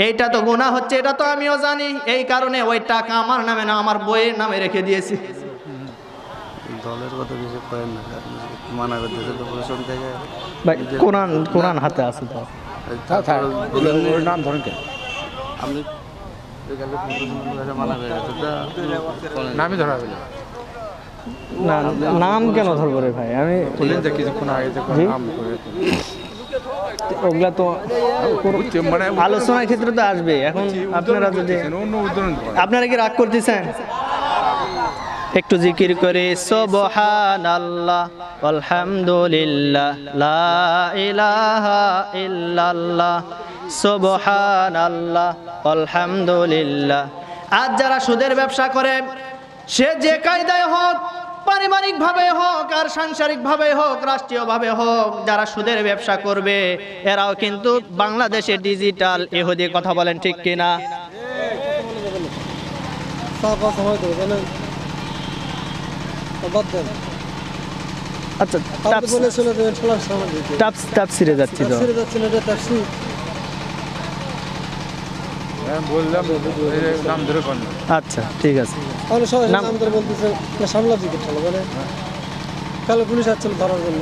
এইটা তো গুনাহ হচ্ছে, এটা তো আমিও জানি। এই কারণে ওই টাকা আমার নামে না, আমার বইয়ের নামে রেখে দিয়েছি। দলের কথা কিছু করেন না, আপনি মানা করতেছে তো প্রশাসন থেকে। ভাই কোরআন কোরআন হাতে আছে তো। ওর নাম ধরেন কেন আপনি? মানা করে গেছে নামই ধরা হবে না, নাম কেন ধরবো রে ভাই? আমি বললেন যে কিছুক্ষণ আগে যে নাম করে ওগুলা তো মানে আলোচনার ক্ষেত্রে তো আসবে। এখন আপনারা যদি অন্য উদাহরণ আপনারা কি রাগ করতেছেন? একটু জিকির করে সুবহানাল্লাহ আলহামদুলিল্লাহ লা ইলাহা ইল্লাল্লাহ সুবহানাল্লাহ আলহামদুলিল্লাহ। আজ যারা সুদের ব্যবসা করে, সে যে কায়দায় হোক, পারিবারিক ভাবে হোক আর সাংসারিক ভাবে হোক, রাষ্ট্রীয় ভাবে হোক, যারা সুদের ব্যবসা করবে এরাও কিন্তু বাংলাদেশে ডিজিটাল ইহুদি। কথা বলেন ঠিক কিনা? আচ্ছা, তাফসিরে যাচ্ছি তো। বললাম নাম ধরে কোন। আচ্ছা ঠিক আছে। কালো পুলিশ আসছিল ধরার জন্য।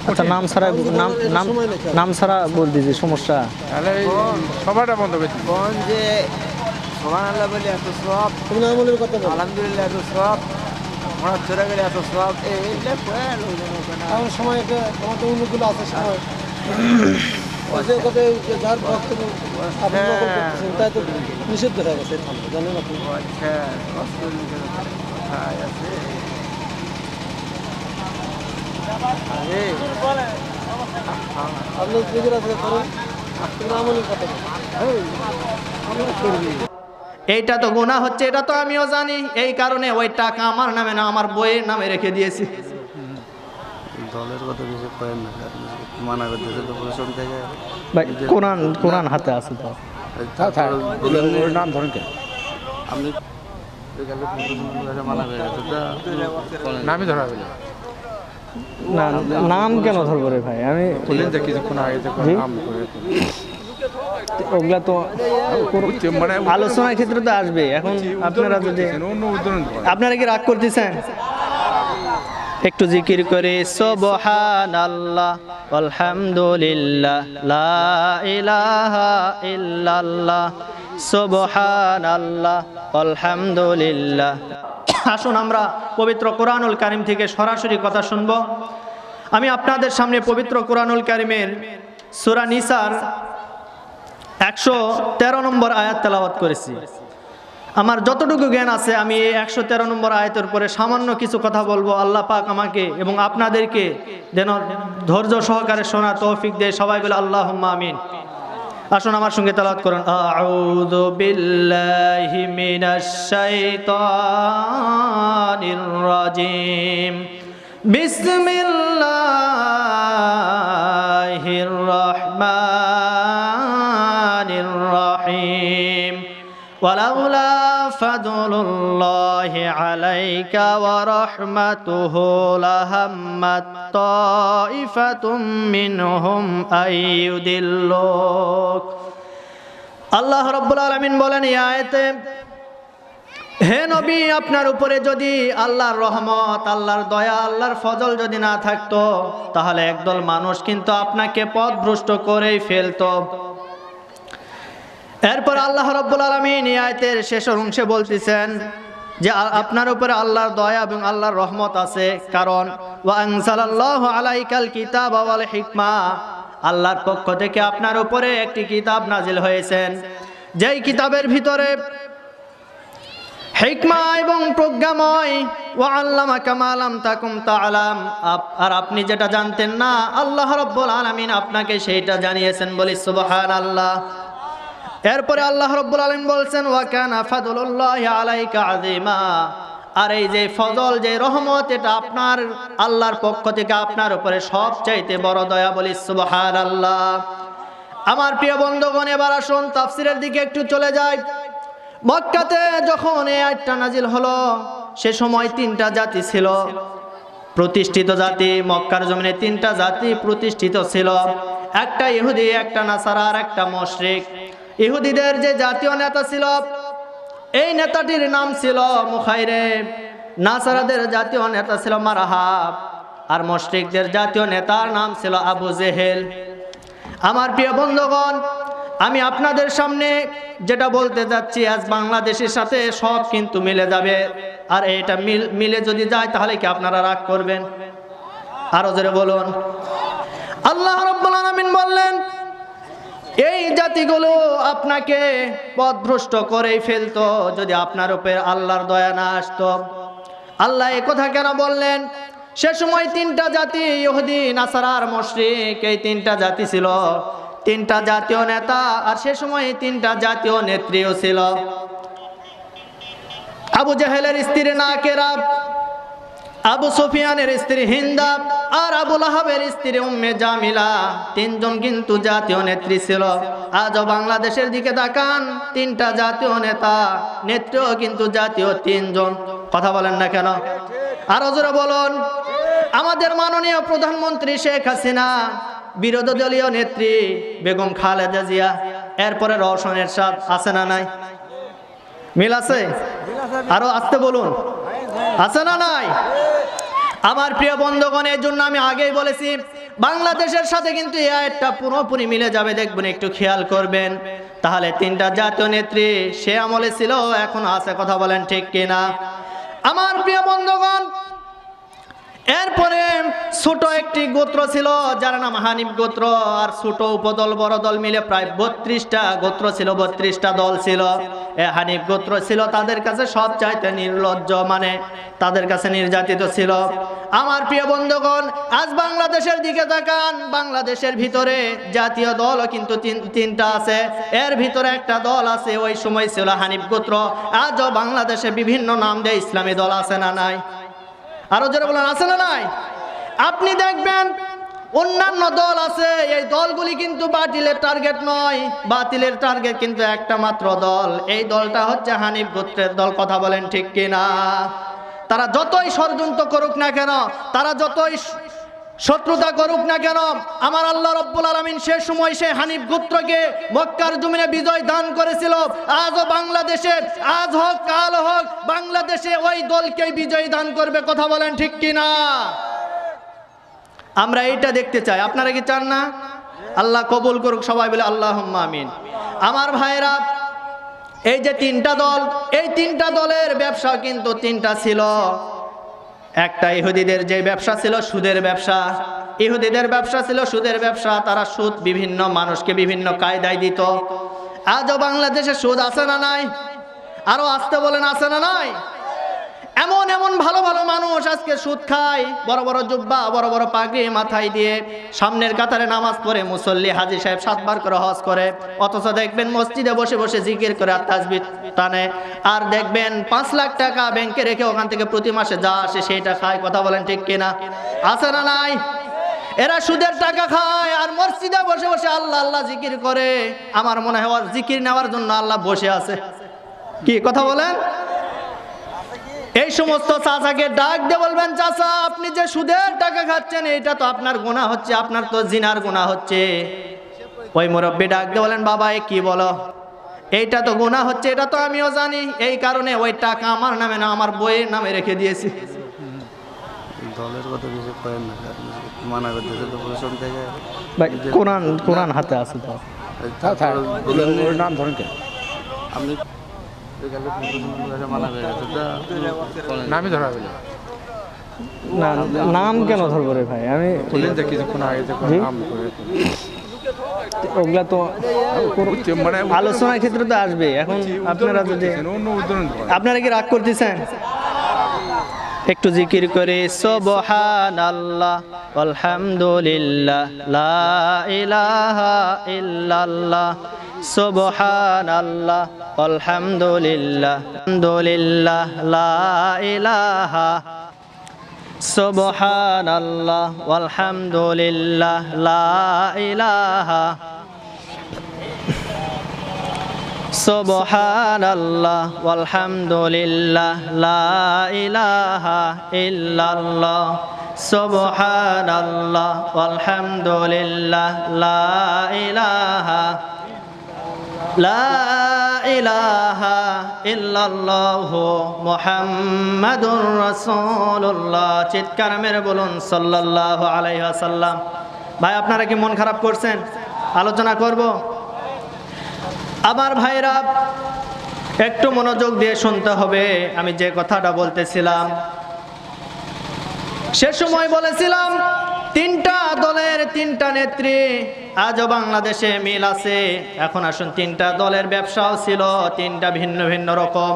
আচ্ছা, নাম ছাড়া নাম ছাড়া বলতে যে সমস্যা। তাহলে সবাইটা বন্ধ করছি যে সুবহানাল্লাহ বলে এত সওয়াব, তুমি আমলের কথা বলো, আলহামদুলিল্লাহ এত সওয়াব, আমরা চলে গেলে এত সওয়াব। এইটা কয়েল আমার সময় একটা তোমার তো অন্যগুলো আছে সময় ওদের কথা যার বক্তব্য আপনি নকল করতেছেন তাই তো নিষিদ্ধ হয়ে গেছে। জানেন আপনি? আচ্ছা, আছে আপনি দিকে রাখতে পারেন, আপনি আমলের কথা এইটা তো গুনাহ হচ্ছে, এটা তো আমিও জানি। এই কারণে ওই টাকা আমার নামে না, আমার বইয়ের নামে রেখে দিয়েছি। দলের কথা কিছু করেন না, আপনি মানা করতেছে তো প্রশাসন থেকে। ভাই কোরআন কোরআন হাতে আছে তো। ওর নাম ধরেন কেন আপনি? মানা করে গেছে নামই ধরা হবে না, নাম কেন ধরবো রে ভাই? আমি বললেন যে কিছুক্ষণ আগে যে নাম করে ওগুলা তো মানে আলোচনার ক্ষেত্রে তো আসবে। এখন আপনারা যদি অন্য উদাহরণ আপনারা কি রাগ করতেছেন? একটু জিকির করে সুবহানাল্লাহ আলহামদুলিল্লাহ লা ইলাহা ইল্লাল্লাহ সুবহানাল্লাহ আলহামদুলিল্লাহ। আসুন আমরা পবিত্র কোরআনুল কারীম থেকে সরাসরি কথা শুনব। আমি আপনাদের সামনে পবিত্র কোরআনুল কারীমের সূরা নিসার 113 নম্বর আয়াত তেলাওয়াত করেছি। আমার যতটুকু জ্ঞান আছে আমি এই 113 নম্বর আয়াতের উপরে সামান্য কিছু কথা বলবো। আল্লাহ পাক আমাকে এবং আপনাদেরকে যেন ধৈর্য সহকারে শোনা তৌফিক দেয়। সবাই বলে আল্লাহুম্মা আমিন। আসুন আমার সঙ্গে তেলাওয়াত করুন। আউযু বিল্লাহি মিনাশ শাইতানির রাজিম। বিসমিল্লাহির রাহমানির রাহিম। ওয়ালাউলা ফাদলুল্লাহি আলাইকা ওয়া রাহমাতুহু লাহাম্মাত তাইফাতুম মিনহুম আইয়ুদিল্লুক। আল্লাহ রাব্বুল আলামিন বলেন এই আয়াতে, হে নবী, আপনার উপরে যদি আল্লাহর রহমত, আল্লাহর দয়া, আল্লাহর ফজল যদি না থাকতো তাহলে একদল মানুষ কিন্তু আপনাকে পথভ্রষ্ট করেই ফেলতো। এরপর আল্লাহ রাব্বুল আলামিন এই আয়াতের শেষ অংশে বলতেছেন যে আপনার উপরে আল্লাহর দয়া এবং আল্লাহর রহমত আছে, কারণ ওয়া আনজালাল্লাহু আলাইকাল কিতাবা ওয়াল হিকমা, আল্লাহর পক্ষ থেকে আপনার উপরে একটি কিতাব নাজিল হয়েছেন, যেই কিতাবের ভিতরে হিকমা এবং প্রজ্ঞাময়। ওয়া আল্লামাকা মা লাম তাকুম তাআলাম, আর আপনি যেটা জানতেন না আল্লাহ রাব্বুল আলামিন আপনাকে সেইটা জানিয়েছেন। বলি সুবহানাল্লাহ। এরপরে আল্লাহ রাব্বুল আলামিন বলছেন ওয়া কানা ফাদলুল্লাহি আলাইকা আযীমা, আর এই যে ফজল, যে রহমত, এটা আপনার আল্লাহর পক্ষ থেকে আপনার উপরে সবচাইতে বড় দয়া। বলি সুবহানাল্লাহ। আমার প্রিয় বন্ধুগণ, এবার আসুন তাফসীরের দিকে একটু চলে যাই। মক্কাতে যখন এই আয়াতটা নাজিল হলো সে সময় তিনটা জাতি ছিল প্রতিষ্ঠিত জাতি। মক্কার জমিনে তিনটা জাতি প্রতিষ্ঠিত ছিল। একটা ইহুদি, একটা নাসারা আর একটা মুশরিক। ইহুদিদের যে জাতীয় নেতা ছিল এই নেতাটির নাম ছিল মুখাইরেব, নাসারাদের জাতীয় নেতা ছিল মারহাব, আর মুশরিকদের জাতীয় নেতার নাম ছিল আবু জেহেল। আমার প্রিয় বন্ধুগণ, আমি আপনাদের সামনে যেটা বলতে যাচ্ছি আজ বাংলাদেশের সাথে সব কিন্তু মিলে যাবে। আর এটা মিলে যদি যায় তাহলে কি আপনারা রাগ করবেন? আরো জোরে বলুন। আল্লাহ রাব্বুল আলামিন বললেন এই জাতিগুলো আপনাকে পথভ্রষ্ট করেই ফেলতো যদি আপনার উপর আল্লাহর দয়া না আসতো। আল্লাহ এই কথা কেন বললেন? সে সময় তিনটা জাতি, ইহুদি, নাসারা আর মুশরিক, এই তিনটা জাতি ছিল, তিনটা জাতীয় নেতা, আর সে সময় তিনটা জাতীয় নেত্রীও ছিল। আবু জাহেলের স্ত্রী নাকেরা, আবু সুফিয়ানের স্ত্রী হিন্দা, আর আবু লাহাবের স্ত্রী উম্মে জামিলা, তিনজন কিন্তু জাতীয় নেত্রী ছিল। আজও বাংলাদেশের দিকে তাকান, তিনটা জাতীয় নেতা, নেত্রীও কিন্তু জাতীয় তিনজন। কথা বলেন না কেন? আরো জোরে বলুন। আমাদের মাননীয় প্রধানমন্ত্রী শেখ হাসিনা, বিরোধী দলীয় নেত্রী বেগম খালেদা জিয়া, এরপরে রওশন এরশাদ, আছে না নাই? মিল আছে? আরো আসতে বলুন, আছে না নাই? আমার প্রিয় বন্ধুগণ, এই জন্য আমি আগেই বলেছি বাংলাদেশের সাথে কিন্তু এই আয়াতটা পুরোপুরি মিলে যাবে, দেখবেন, একটু খেয়াল করবেন। তাহলে তিনটা জাতীয় নেত্রী সে আমলে ছিল, এখন আছে। কথা বলেন ঠিক কিনা? আমার প্রিয় বন্ধুগণ, এরপরে ছোট একটি গোত্র ছিল যার নাম হানিফ গোত্র, আর ছোট উপদল বড় দল মিলে প্রায় 32টা গোত্র ছিল, 32টা দল ছিল। হানিফ গোত্র ছিল তাদের কাছে সবচাইতে নির্লজ্জ, মানে তাদের কাছে নির্যাতিত ছিল। আমার প্রিয় বন্ধুগণ, আজ বাংলাদেশের দিকে তাকান, বাংলাদেশের ভিতরে জাতীয় দল কিন্তু তিনটা আছে, এর ভিতরে একটা দল আছে ওই সময় ছিল হানিফ গোত্র। আজও বাংলাদেশে বিভিন্ন নাম দিয়ে ইসলামী দল আছে না নাই? আরো যারা বলেন, আছে না নাই? আপনি দেখবেন অন্যান্য দল আছে, এই দলগুলি কিন্তু বাতিলের টার্গেট নয়, বাতিলের টার্গেট কিন্তু একটা মাত্র দল, এই দলটা হচ্ছে হানিফ গোত্রের দল। কথা বলেন ঠিক কিনা? তারা যতই ষড়যন্ত্র করুক না কেন, তারা যতই শত্রুতা করুক না কেন, আমার আল্লাহ রাব্বুল আলামিন সে সময় সে হানিফ গোত্রকে মক্কার জমিনে বিজয় দান করেছিল। আজও বাংলাদেশে, আজ হোক কাল হোক, বাংলাদেশে ওই দলকেই বিজয় দান করবে। কথা বলেন ঠিক কিনা? আমরা এইটা দেখতে চাই, আপনারা কি চান না? আল্লাহ কবুল করুক, সবাই বলে আল্লাহুম্মা আমিন। আমার ভাইরা, এই যে তিনটা দল, এই তিনটা দলের ব্যবসা কিন্তু তিনটা ছিল। একটা ইহুদিদের যে ব্যবসা ছিল সুদের ব্যবসা, ইহুদিদের ব্যবসা ছিল সুদের ব্যবসা। তারা সুদ বিভিন্ন মানুষকে বিভিন্ন কায়দায় দিত। আজও বাংলাদেশে সুদ আছে না নাই? আরো আসতে বলেন, আছে না নাই? এমন এমন ভালো ভালো মানুষ আজকে সুদ খায়, বড় বড় জুব্বা, বড় বড় পাগড়ি মাথায় দিয়ে সামনের কাতারে নামাজ পড়ে, মুসল্লি হাজী সাহেব 7 বার করে হজ করে, অথচ দেখবেন মসজিদে বসে বসে জিকির করে আর তাসবিহ টানে। আর দেখবেন 5 লাখ টাকা ব্যাংকে রেখে ওখান থেকে প্রতি মাসে যা আসে সেইটা খায়। কথা বলেন ঠিক কিনা? আছে না নাই? এরা সুদের টাকা খায় আর মসজিদে বসে বসে আল্লাহ আল্লাহ জিকির করে। আমার মনে হয় জিকির নেওয়ার জন্য আল্লাহ বসে আছে। কি কথা বলেন? এই সমস্ত চাচাকে ডাক দিয়ে বলবেন, চাচা আপনি যে সুদের টাকা খাচ্ছেন এটা তো আপনার গুনাহ হচ্ছে, আপনার তো জিনার গুনাহ হচ্ছে। ওই মুরব্বী ডাক দিয়ে বলেন, বাবা এ কি বলো, এইটা তো গুনাহ হচ্ছে, এটা তো আমিও জানি, এই কারণে ওই টাকা আমার নামে না আমার বইয়ের নামে রেখে দিয়েছি। দলের কথা কিছু করেন না, মানা করতেছে তো পুরো শুনতে যায়। ভাই কোরআন হাতে আছে তো, নাম ধরেন কেন? আপনি মানা করে নামই ধরা হইল না, নাম কেন ধরবো রে ভাই? আমি কিছুক্ষণ আগে নাম করে ওগুলা তো মানে আলোচনার ক্ষেত্রে তো আসবে। এখন আপনারা যদি অন্য উদাহরণ আপনারা কি রাগ করতেছেন? একটু জিকির করে সুবহানাল্লাহ আলহামদুলিল্লাহ লা ইলাহা ইল্লাল্লাহ সুবহানাল্লাহ আলহামদুলিল্লাহ আলহামদুলিল্লাহ লা ইলাহা সুবহানাল্লাহ আলহামদুলিল্লাহ লা ইলাহা সুবহানাল্লাহ আলহামদুলিল্লাহ লা ইলাহা ইল্লাল্লাহ সুবহানাল্লাহ আলহামদুলিল্লাহ লা ইলাহা ইল্লাল্লাহু মুহাম্মাদুর রাসূলুল্লাহ। চিৎকার মেরে বলুন সাল্লাল্লাহু আলাইহি ওয়াসাল্লাম। ভাই আপনারা কি মন খারাপ করছেন? আলোচনা করব। আমার ভাইরা একটু মনোযোগ দিয়ে শুনতে হবে। আমি যে কথাটা বলতেছিলাম সে সময় বলেছিলাম তিনটা দলের তিনটা নেত্রী। আজও বাংলাদেশে মিল আছে। এখন আসুন, তিনটা দলের ব্যবসাও ছিল তিনটা ভিন্ন ভিন্ন রকম।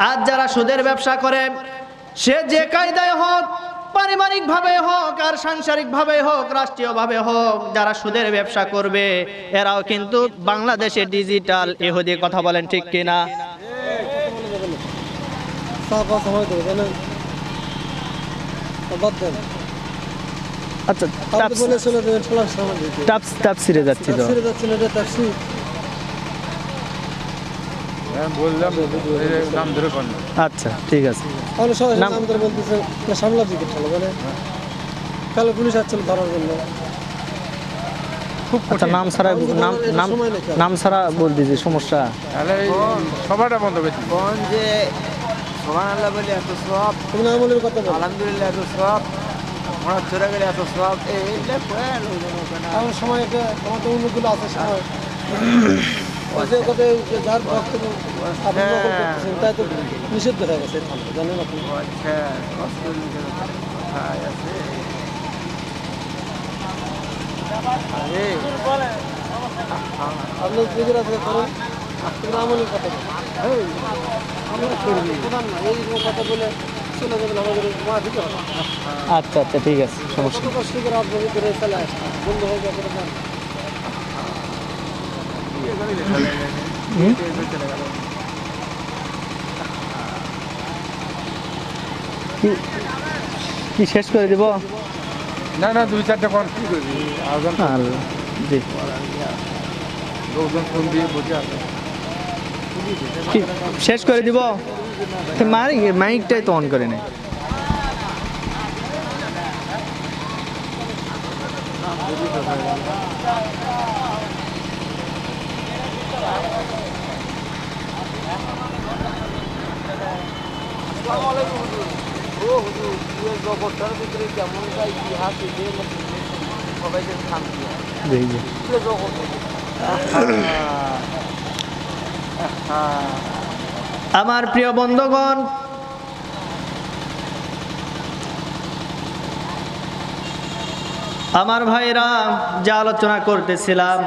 আজ যারা সুদের ব্যবসা করে, সে যে কায়দায় হোক, পারিবারিক ভাবে হোক আর সাংসারিক ভাবে হোক, রাষ্ট্রীয় ভাবে হোক, যারা সুদের ব্যবসা করবে এরাও কিন্তু বাংলাদেশে ডিজিটাল ইহুদি। কথা বলেন ঠিক কিনা? আচ্ছা, তাফসিরে যাচ্ছি তো। আচ্ছা ঠিক আছে। পুলিশ আসছিল ধরার জন্য। আচ্ছা, নাম ছাড়া নাম ছাড়া বলতেছি সমস্যা। সবাটা বন্ধ করছি। কোন যে সুবহানাল্লাহ বলে এত সওয়াব, তুমি আমলের কথা বলো, আলহামদুলিল্লাহ এত সওয়াব, আমরা চলে গেলে এত সওয়াব। এইটা কয় লোক সময় একটা আমাদের অন্যগুলো আছে সময় ওই কথা যার বক্তব্য আপনি নকল করতেছেন তাই তো নিষিদ্ধ হয়ে গেছে। জানেন আপনি? আচ্ছা, আপনি নিজের আছে করেন, তুমি আমলের কথা বলো। কথা বলে চলে যাবেন আমাদের মাটিতে। আচ্ছা আচ্ছা ঠিক আছে, সমস্যা বন্ধু হয়ে যাবে। কি শেষ করে দিব? না না, 2-4টা কোন কি করবি? জি, লোকজন ফোন দিয়ে বসে আছে। শেষ করে দিব। মাইকটাই তো অন করে নেই। জগৎটার ভিতরে কেমন ইতিহাস সবাইকে আমার প্রিয় বন্ধুগণ, আমার ভাইরা, যা আলোচনা করতেছিলাম,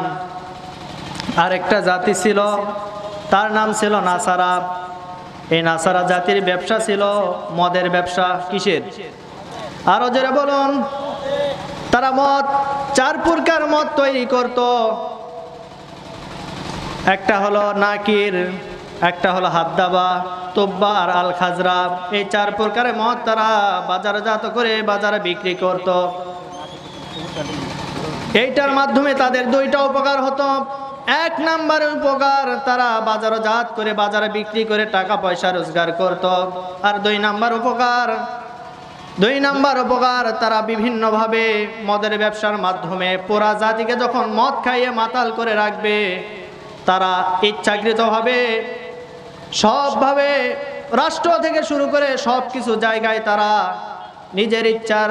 আরেকটা জাতি ছিল, তার নাম ছিল নাসারা। এই নাসারা জাতির ব্যবসা ছিল মদের ব্যবসা। কিসের? আরো জোরে বলুন। তারা মদ, 4 প্রকার মদ তৈরি করত। একটা হলো নাকির, একটা হলো হাদ্দাবা, তোব্বা আর আল খাজরা। এই 4 প্রকারের মদ তারা বাজারজাত করে বাজারে বিক্রি করত। এইটার মাধ্যমে তাদের 2টা উপকার হতো। 1 নম্বরের উপকার, তারা বাজারজাত করে বাজারে বিক্রি করে টাকা পয়সা রোজগার করত। আর 2 নাম্বার উপকার, তারা বিভিন্নভাবে মদের ব্যবসার মাধ্যমে পুরা জাতিকে যখন মদ খাইয়ে মাতাল করে রাখবে, তারা ইচ্ছাকৃতভাবে সবভাবে রাষ্ট্র থেকে শুরু করে সব কিছু জায়গায় তারা নিজের ইচ্ছার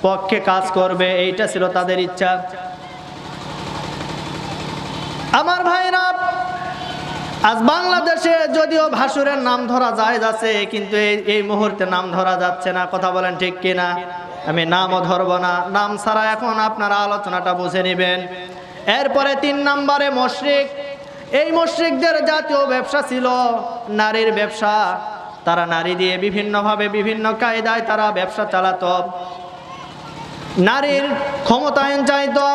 পক্ষে কাজ করবে। এইটা ছিল তাদের ইচ্ছা। আমার ভাইরা, আজ বাংলাদেশে যদিও ভাসুরের নাম ধরা যায় যাচ্ছে, কিন্তু এই মুহূর্তে নাম ধরা যাচ্ছে না। কথা বলেন ঠিক কিনা? আমি নামও ধরবো না, নাম ছাড়া এখন আপনারা আলোচনাটা বুঝে নেবেন। এরপরে 3 নম্বরে মুশরিক। এই মুশরিকদের জাতীয় ব্যবসা ছিল নারীর ব্যবসা। তারা নারী দিয়ে বিভিন্নভাবে বিভিন্ন কায়দায় তারা ব্যবসা চালাতো। নারীর ক্ষমতায়ন চাইতো।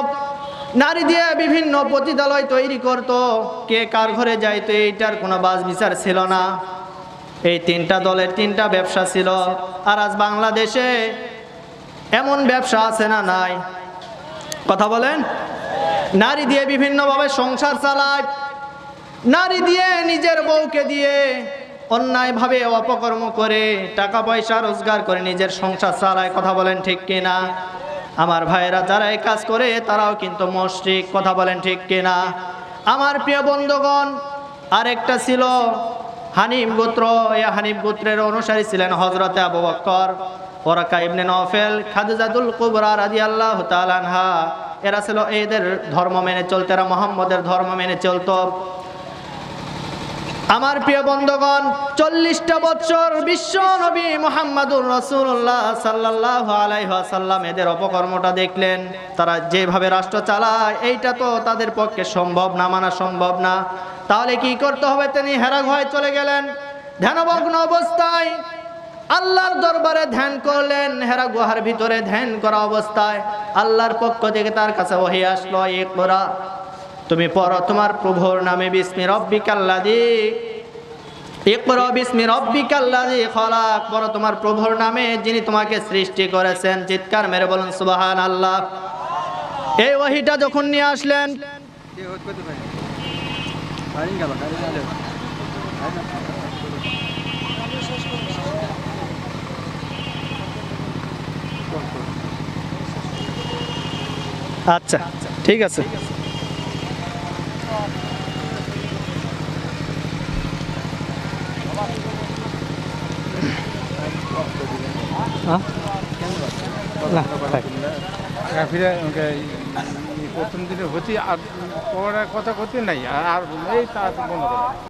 নারী দিয়ে বিভিন্ন পতিতালয় তৈরি করত। কে কার ঘরে যাইতো এইটার কোনো বাজ বিচার ছিল না। এই 3টা দলের 3টা ব্যবসা ছিল। আর আজ বাংলাদেশে এমন ব্যবসা আছে না নাই? কথা বলেন। নারী দিয়ে বিভিন্নভাবে সংসার চালায়। নারী দিয়ে নিজের বউকে দিয়ে অন্যায়ভাবে অপকর্ম করে টাকা পয়সা রোজগার করে নিজের সংসার চালায়, কথা বলেন ঠিক কিনা? আমার ভাইয়েরা যারা এই কাজ করে তারাও কিন্তু মুশরিক, কথা বলেন ঠিক কিনা? আমার প্রিয় বন্ধুগণ, আরেকটা ছিল হানিফ গোত্র। এই হানিফ গোত্রের অনুসারী ছিলেন হযরতে আবু বকর, ওরাকা ইবনে নওফেল, খাদিজাতুল কুবরা রাদিয়াল্লাহু তাআলা আনহা। এরা ছিল এদের ধর্ম মেনে চলতো, এরা মুহাম্মদের ধর্ম মেনে চলতো। আমার প্রিয় বন্ধুগণ, 40টা বছর বিশ্ব নবী মুহাম্মদুর রাসূলুল্লাহ সাল্লাল্লাহু আলাইহি ওয়াসাল্লাম এদের অপকর্মটা দেখলেন। তারা যেভাবে রাষ্ট্র চালায় এইটা তো তাদের পক্ষে সম্ভব না, মানা সম্ভব না। তাহলে কি করতে হবে? তিনি হেরা গুহায় চলে গেলেন। ধ্যানমগ্ন অবস্থায় আল্লাহর দরবারে ধ্যান করলেন। হেরা গুহার ভিতরে ধ্যান করা অবস্থায় আল্লাহর পক্ষ থেকে তার কাছে ওহী আসলো, ইকরা, তুমি পড়ো তোমার প্রভুর নামে, বিসমি রব্বিকাল্লাযী, ইকরা বিসমি রব্বিকাল্লাযী খলাক, পড়ো তোমার প্রভুর নামে যিনি তোমাকে সৃষ্টি করেছেন। চিৎকার মেরে বলুন সুবহানাল্লাহ। এই ওহীটা যখন নিয়ে আসলেন, আচ্ছা ঠিক আছে। প্রথম দিনে হচ্ছে আর পড়ার কথা করতে নাই আর এই তা বন্ধ করা।